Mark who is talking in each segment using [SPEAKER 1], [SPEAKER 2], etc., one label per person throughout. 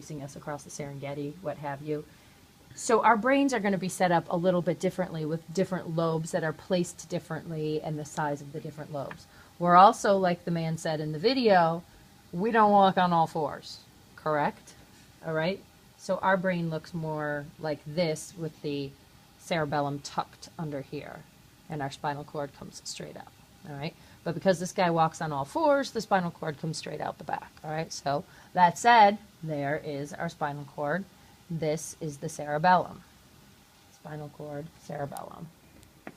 [SPEAKER 1] chasing us across the Serengeti, what have you. So our brains are going to be set up a little bit differently with different lobes that are placed differently and the size of the different lobes. We're also, like the man said in the video, we don't walk on all fours, correct? All right? So our brain looks more like this with the cerebellum tucked under here, and our spinal cord comes straight up, all right? But because this guy walks on all fours, the spinal cord comes straight out the back, all right? So that said, there is our spinal cord. This is the cerebellum. Spinal cord, cerebellum.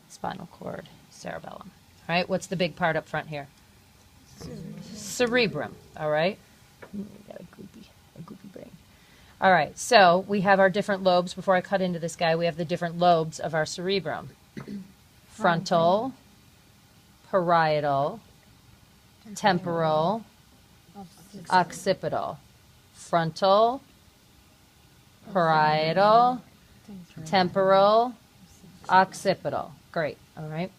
[SPEAKER 1] Spinal cord, cerebellum. All right, what's the big part up front here? Cerebrum, all right? Got a goopy brain. All right, so we have our different lobes. Before I cut into this guy, we have the different lobes of our cerebrum. Frontal, parietal, temporal, occipital. Frontal, parietal, temporal, occipital. Great, all right.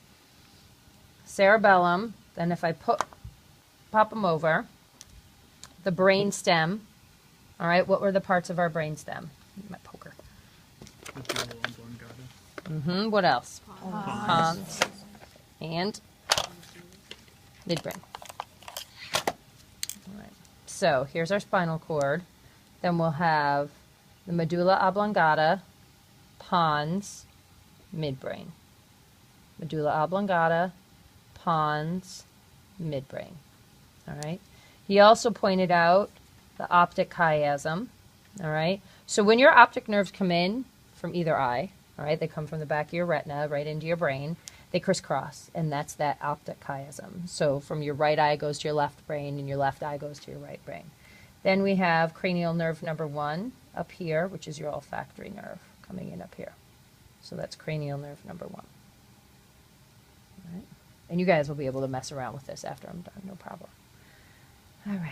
[SPEAKER 1] Cerebellum, then if I pop them over, the brain stem. All right, what were the parts of our brain stem? My poker. What else? Pons. And midbrain. All right. So here's our spinal cord. Then we'll have the medulla oblongata, pons, midbrain. Medulla oblongata, pons, midbrain. All right. He also pointed out the optic chiasm. All right. So when your optic nerves come in from either eye, all right, they come from the back of your retina right into your brain. They crisscross, and that's that optic chiasm. So from your right eye goes to your left brain, and your left eye goes to your right brain. Then we have cranial nerve number 1 up here, which is your olfactory nerve coming in up here. So that's cranial nerve number 1. All right. And you guys will be able to mess around with this after I'm done, no problem. All righty.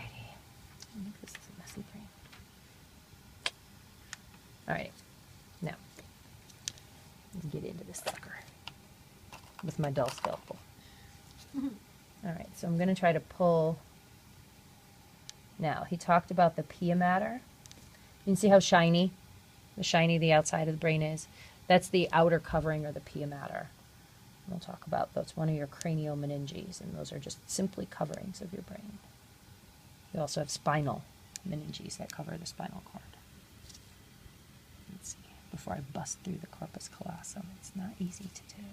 [SPEAKER 1] I think this is a messy brain. All right. Now, let's get into this sucker with my dull scalpel. All right, so I'm going to try to pull. Now, he talked about the pia mater. You can see how shiny the outside of the brain is. That's the outer covering, or the pia mater. We'll talk about that's one of your cranial meninges, and those are just simply coverings of your brain. You also have spinal meninges that cover the spinal cord. Let's see, before I bust through the corpus callosum, it's not easy to do.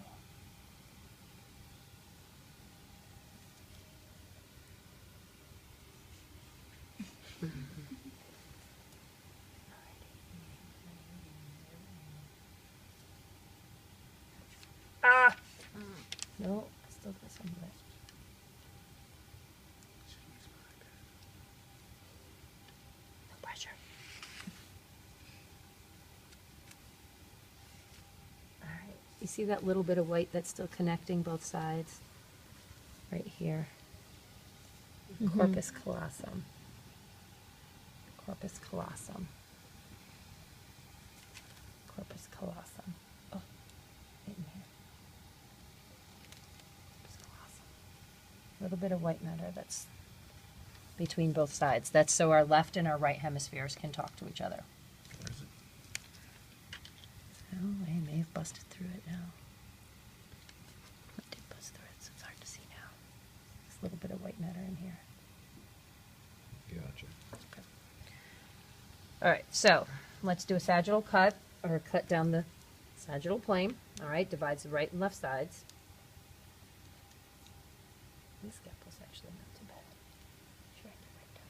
[SPEAKER 1] Ah! No, I still got some of it. No pressure. All right. You see that little bit of white that's still connecting both sides? Right here. Corpus callosum. Corpus callosum. Corpus callosum. Oh, in here. Corpus callosum. A little bit of white matter that's between both sides. That's so our left and our right hemispheres can talk to each other.
[SPEAKER 2] Where is it?
[SPEAKER 1] Oh, I may have busted through it now. I did bust through it, so it's hard to see now. There's a little bit of white matter in here.
[SPEAKER 2] Gotcha.
[SPEAKER 1] Okay. All right, so let's do a sagittal cut, or cut down the sagittal plane. All right, divides the right and left sides. This scalpel's actually not too bad. Sure, I can right down.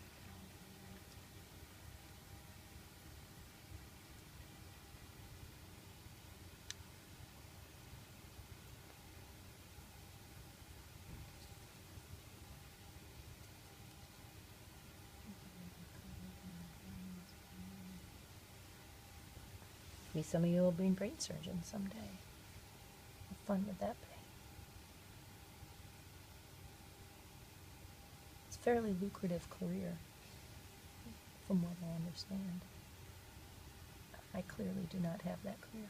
[SPEAKER 1] Maybe some of you will be brain surgeons someday. How fun would that be? It's a fairly lucrative career, from what I understand. I clearly do not have that career.